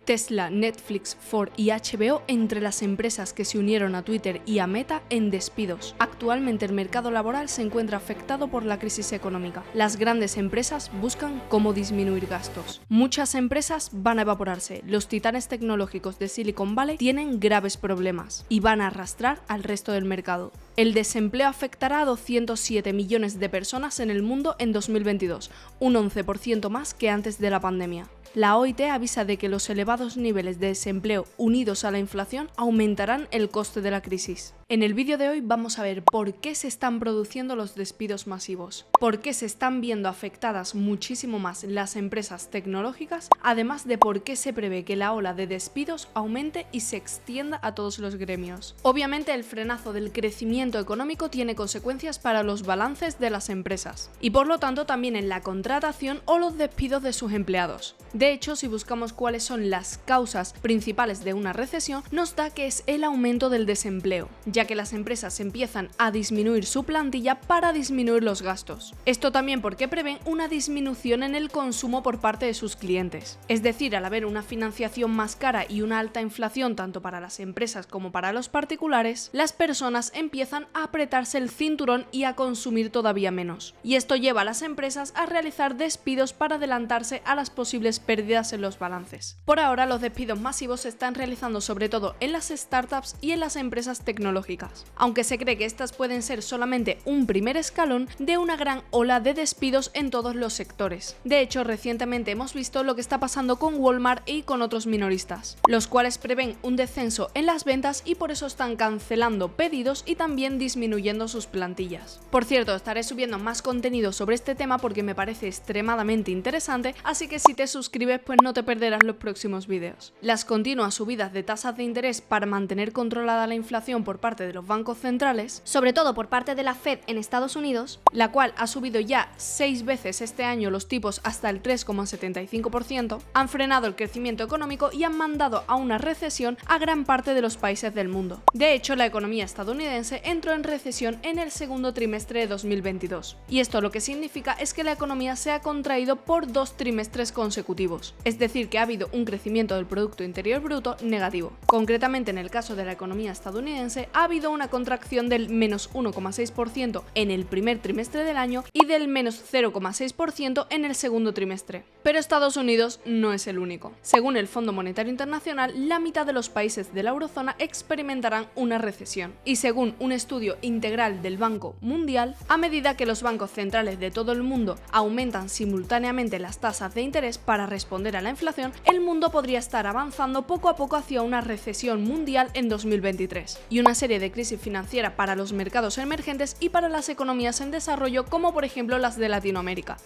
Tesla, Netflix, Ford y HBO entre las empresas que se unieron a Twitter y a Meta en despidos. Actualmente el mercado laboral se encuentra afectado por la crisis económica. Las grandes empresas buscan cómo disminuir gastos. Muchas empresas van a evaporarse. Los titanes tecnológicos de Silicon Valley tienen graves problemas y van a arrastrar al resto del mercado. El desempleo afectará a 207 millones de personas en el mundo en 2022, un 11% más que antes de la pandemia. La OIT avisa de que los elevados niveles de desempleo unidos a la inflación aumentarán el coste de la crisis. En el vídeo de hoy vamos a ver por qué se están produciendo los despidos masivos, por qué se están viendo afectadas muchísimo más las empresas tecnológicas, además de por qué se prevé que la ola de despidos aumente y se extienda a todos los gremios. Obviamente el frenazo del crecimiento económico tiene consecuencias para los balances de las empresas y por lo tanto también en la contratación o los despidos de sus empleados. De hecho, si buscamos cuáles son las causas principales de una recesión, nos da que es el aumento del desempleo, ya que las empresas empiezan a disminuir su plantilla para disminuir los gastos. Esto también porque prevén una disminución en el consumo por parte de sus clientes. Es decir, al haber una financiación más cara y una alta inflación tanto para las empresas como para los particulares, las personas empiezan a apretarse el cinturón y a consumir todavía menos. Y esto lleva a las empresas a realizar despidos para adelantarse a las posibles pérdidas en los balances. Por ahora, los despidos masivos se están realizando sobre todo en las startups y en las empresas tecnológicas, aunque se cree que estas pueden ser solamente un primer escalón de una gran ola de despidos en todos los sectores. De hecho, recientemente hemos visto lo que está pasando con Walmart y con otros minoristas, los cuales prevén un descenso en las ventas y por eso están cancelando pedidos y también disminuyendo sus plantillas. Por cierto, estaré subiendo más contenido sobre este tema porque me parece extremadamente interesante, así que si te suscribes pues no te perderás los próximos vídeos. Las continuas subidas de tasas de interés para mantener controlada la inflación por parte de los bancos centrales, sobre todo por parte de la Fed en Estados Unidos, la cual ha subido ya 6 veces este año los tipos hasta el 3,75%, han frenado el crecimiento económico y han mandado a una recesión a gran parte de los países del mundo. De hecho, la economía estadounidense entró en recesión en el segundo trimestre de 2022, y esto lo que significa es que la economía se ha contraído por 2 trimestres consecutivos. Es decir, que ha habido un crecimiento del Producto Interior Bruto negativo. Concretamente, en el caso de la economía estadounidense, ha habido una contracción del menos 1,6% en el primer trimestre del año y del menos 0,6% en el segundo trimestre. Pero Estados Unidos no es el único. Según el Fondo Monetario Internacional, la mitad de los países de la eurozona experimentarán una recesión. Y según un estudio integral del Banco Mundial, a medida que los bancos centrales de todo el mundo aumentan simultáneamente las tasas de interés para responder a la inflación, el mundo podría estar avanzando poco a poco hacia una recesión mundial en 2023 y una serie de crisis financieras para los mercados emergentes y para las economías en desarrollo, como por ejemplo las de Latinoamérica.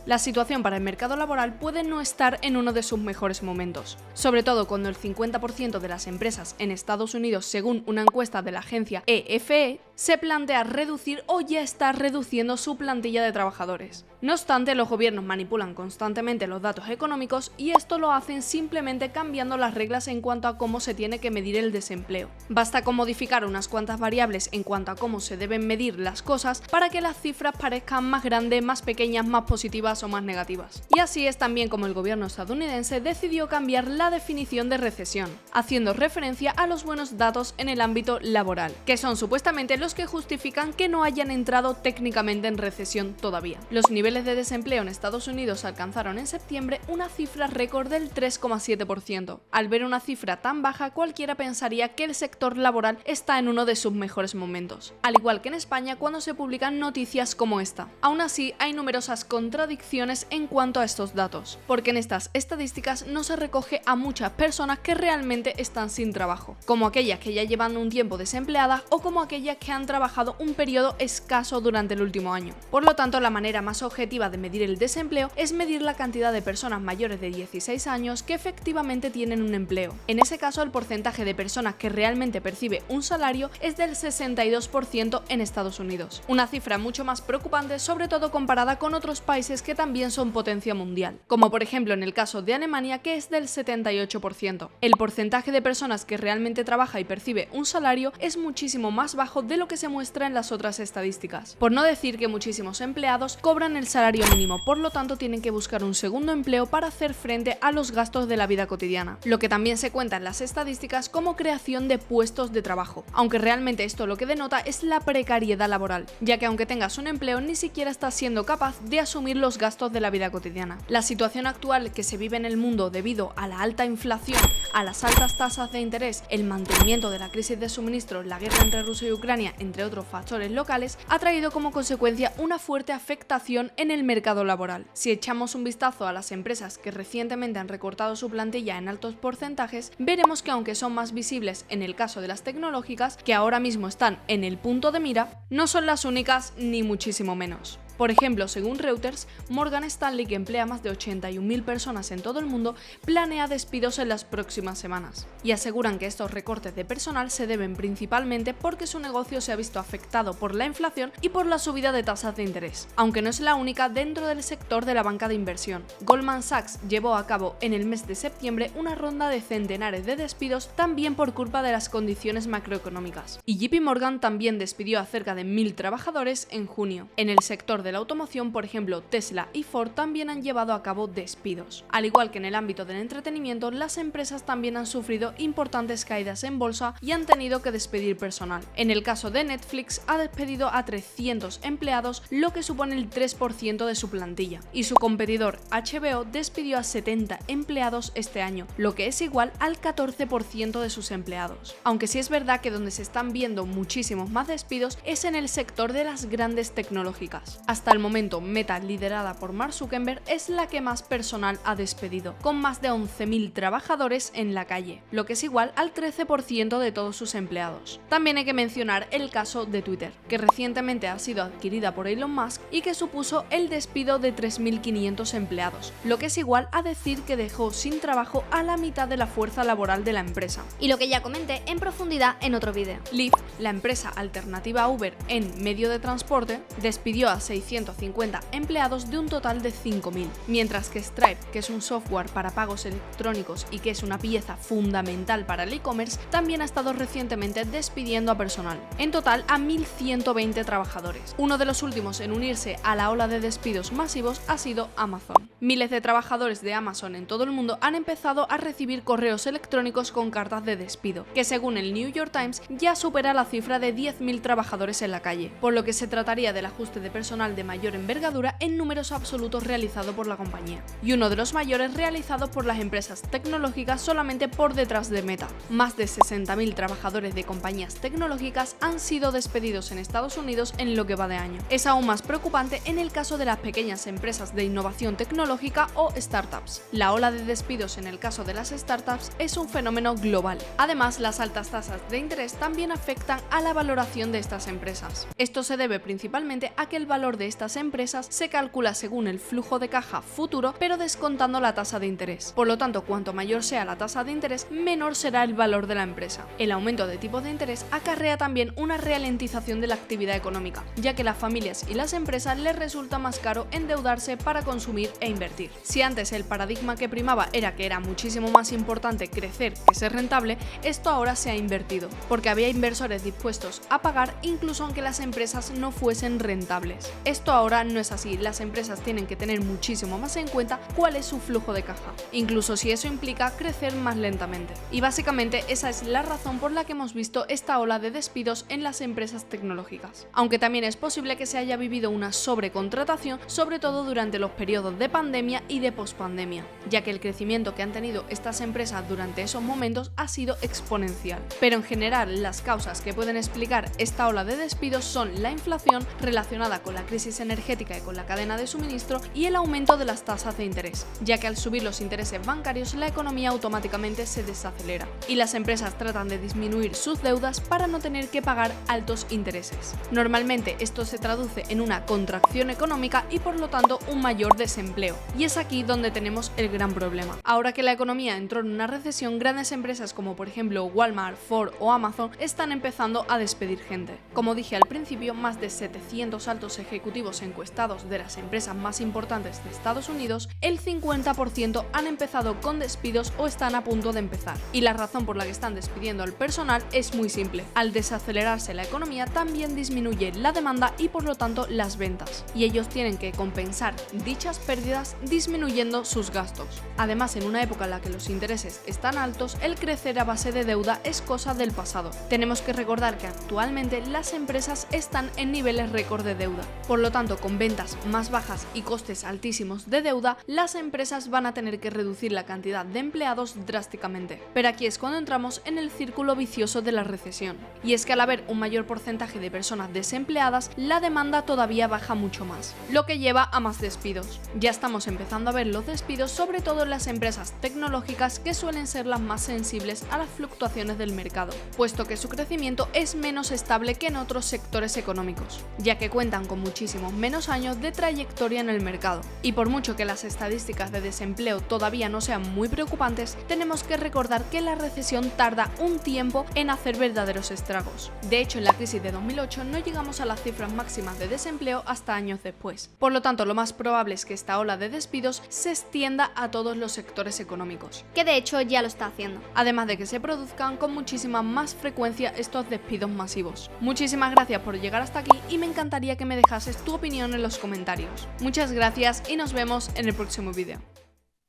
La situación para el mercado laboral puede no estar en uno de sus mejores momentos, sobre todo cuando el 50% de las empresas en Estados Unidos, según una encuesta de la agencia EFE, se plantea reducir o ya está reduciendo su plantilla de trabajadores. No obstante, los gobiernos manipulan constantemente los datos económicos y esto lo hacen simplemente cambiando las reglas en cuanto a cómo se tiene que medir el desempleo. Basta con modificar unas cuantas variables en cuanto a cómo se deben medir las cosas para que las cifras parezcan más grandes, más pequeñas, más positivas o más negativas. Y así es también como el gobierno estadounidense decidió cambiar la definición de recesión, haciendo referencia a los buenos datos en el ámbito laboral, que son supuestamente los que justifican que no hayan entrado técnicamente en recesión todavía. Los niveles de desempleo en Estados Unidos alcanzaron en septiembre una cifra récord del 3,7%. Al ver una cifra tan baja, cualquiera pensaría que el sector laboral está en uno de sus mejores momentos, al igual que en España cuando se publican noticias como esta. Aún así, hay numerosas contradicciones en cuanto a estos datos, porque en estas estadísticas no se recoge a muchas personas que realmente están sin trabajo, como aquellas que ya llevan un tiempo desempleadas o como aquellas que han trabajado un periodo escaso durante el último año. Por lo tanto, la manera más objetiva de medir el desempleo es medir la cantidad de personas mayores de 16 años que efectivamente tienen un empleo. En ese caso, el porcentaje de personas que realmente percibe un salario es del 62% en Estados Unidos, una cifra mucho más preocupante, sobre todo comparada con otros países que también son potencia mundial, como por ejemplo en el caso de Alemania, que es del 78%. El porcentaje de personas que realmente trabaja y percibe un salario es muchísimo más bajo de lo que se muestra en las otras estadísticas, por no decir que muchísimos empleados cobran el del salario mínimo, por lo tanto tienen que buscar un segundo empleo para hacer frente a los gastos de la vida cotidiana, lo que también se cuenta en las estadísticas como creación de puestos de trabajo, aunque realmente esto lo que denota es la precariedad laboral, ya que aunque tengas un empleo ni siquiera estás siendo capaz de asumir los gastos de la vida cotidiana. La situación actual que se vive en el mundo debido a la alta inflación, a las altas tasas de interés, el mantenimiento de la crisis de suministro, la guerra entre Rusia y Ucrania, entre otros factores locales, ha traído como consecuencia una fuerte afectación en el mercado laboral. Si echamos un vistazo a las empresas que recientemente han recortado su plantilla en altos porcentajes, veremos que aunque son más visibles en el caso de las tecnológicas, que ahora mismo están en el punto de mira, no son las únicas ni muchísimo menos. Por ejemplo, según Reuters, Morgan Stanley, que emplea más de 81.000 personas en todo el mundo, planea despidos en las próximas semanas. Y aseguran que estos recortes de personal se deben principalmente porque su negocio se ha visto afectado por la inflación y por la subida de tasas de interés, aunque no es la única dentro del sector de la banca de inversión. Goldman Sachs llevó a cabo en el mes de septiembre una ronda de centenares de despidos también por culpa de las condiciones macroeconómicas. Y JP Morgan también despidió a cerca de 1.000 trabajadores en junio. En el sector de la automoción, por ejemplo, Tesla y Ford también han llevado a cabo despidos. Al igual que en el ámbito del entretenimiento, las empresas también han sufrido importantes caídas en bolsa y han tenido que despedir personal. En el caso de Netflix, ha despedido a 300 empleados, lo que supone el 3% de su plantilla, y su competidor HBO despidió a 70 empleados este año, lo que es igual al 14% de sus empleados. Aunque sí es verdad que donde se están viendo muchísimos más despidos es en el sector de las grandes tecnológicas. Hasta el momento, Meta, liderada por Mark Zuckerberg, es la que más personal ha despedido, con más de 11.000 trabajadores en la calle, lo que es igual al 13% de todos sus empleados. También hay que mencionar el caso de Twitter, que recientemente ha sido adquirida por Elon Musk y que supuso el despido de 3.500 empleados, lo que es igual a decir que dejó sin trabajo a la mitad de la fuerza laboral de la empresa. Y lo que ya comenté en profundidad en otro vídeo. Lyft, la empresa alternativa a Uber en medio de transporte, despidió a 650 empleados de un total de 5.000, mientras que Stripe, que es un software para pagos electrónicos y que es una pieza fundamental para el e-commerce, también ha estado recientemente despidiendo a personal, en total a 1.120 trabajadores. Uno de los últimos en unirse a la ola de despidos masivos ha sido Amazon. Miles de trabajadores de Amazon en todo el mundo han empezado a recibir correos electrónicos con cartas de despido, que según el New York Times ya supera la cifra de 10.000 trabajadores en la calle, por lo que se trataría del ajuste de personal de mayor envergadura en números absolutos realizado por la compañía, y uno de los mayores realizados por las empresas tecnológicas solamente por detrás de Meta. Más de 60.000 trabajadores de compañías tecnológicas han sido despedidos en Estados Unidos en lo que va de año. Es aún más preocupante en el caso de las pequeñas empresas de innovación tecnológica o startups. La ola de despidos en el caso de las startups es un fenómeno global. Además, las altas tasas de interés también afectan a la valoración de estas empresas. Esto se debe principalmente a que el valor de estas empresas se calcula según el flujo de caja futuro, pero descontando la tasa de interés. Por lo tanto, cuanto mayor sea la tasa de interés, menor será el valor de la empresa. El aumento de tipos de interés acarrea también una ralentización de la actividad económica, ya que a las familias y las empresas les resulta más caro endeudarse para consumir e invertir. Si antes el paradigma que primaba era que era muchísimo más importante crecer que ser rentable, esto ahora se ha invertido, porque había inversores dispuestos a pagar incluso aunque las empresas no fuesen rentables. Esto ahora no es así, las empresas tienen que tener muchísimo más en cuenta cuál es su flujo de caja, incluso si eso implica crecer más lentamente. Y básicamente esa es la razón por la que hemos visto esta ola de despidos en las empresas tecnológicas. Aunque también es posible que se haya vivido una sobrecontratación, sobre todo durante los periodos de pandemia y de pospandemia, ya que el crecimiento que han tenido estas empresas durante esos momentos ha sido exponencial. Pero en general, las causas que pueden explicar esta ola de despidos son la inflación relacionada con la crisis energética y con la cadena de suministro y el aumento de las tasas de interés, ya que al subir los intereses bancarios la economía automáticamente se desacelera y las empresas tratan de disminuir sus deudas para no tener que pagar altos intereses. Normalmente esto se traduce en una contracción económica y por lo tanto un mayor desempleo, y es aquí donde tenemos el gran problema. Ahora que la economía entró en una recesión, grandes empresas como por ejemplo Walmart, Ford o Amazon están empezando a despedir gente. Como dije al principio, más de 700 altos ejecutivos ejecutivos encuestados de las empresas más importantes de Estados Unidos, el 50% han empezado con despidos o están a punto de empezar. Y la razón por la que están despidiendo al personal es muy simple. Al desacelerarse la economía también disminuye la demanda y por lo tanto las ventas. Y ellos tienen que compensar dichas pérdidas disminuyendo sus gastos. Además, en una época en la que los intereses están altos, el crecer a base de deuda es cosa del pasado. Tenemos que recordar que actualmente las empresas están en niveles récord de deuda. Por lo tanto, con ventas más bajas y costes altísimos de deuda, las empresas van a tener que reducir la cantidad de empleados drásticamente. Pero aquí es cuando entramos en el círculo vicioso de la recesión. Y es que al haber un mayor porcentaje de personas desempleadas, la demanda todavía baja mucho más, lo que lleva a más despidos. Ya estamos empezando a ver los despidos, sobre todo en las empresas tecnológicas, que suelen ser las más sensibles a las fluctuaciones del mercado, puesto que su crecimiento es menos estable que en otros sectores económicos, ya que cuentan con muchísimos menos años de trayectoria en el mercado. Y por mucho que las estadísticas de desempleo todavía no sean muy preocupantes, tenemos que recordar que la recesión tarda un tiempo en hacer verdaderos estragos. De hecho, en la crisis de 2008 no llegamos a las cifras máximas de desempleo hasta años después. Por lo tanto, lo más probable es que esta ola de despidos se extienda a todos los sectores económicos, Que de hecho ya lo está haciendo. además de que se produzcan con muchísima más frecuencia estos despidos masivos. Muchísimas gracias por llegar hasta aquí y me encantaría que me dejases tu opinión en los comentarios. Muchas gracias y nos vemos en el próximo vídeo.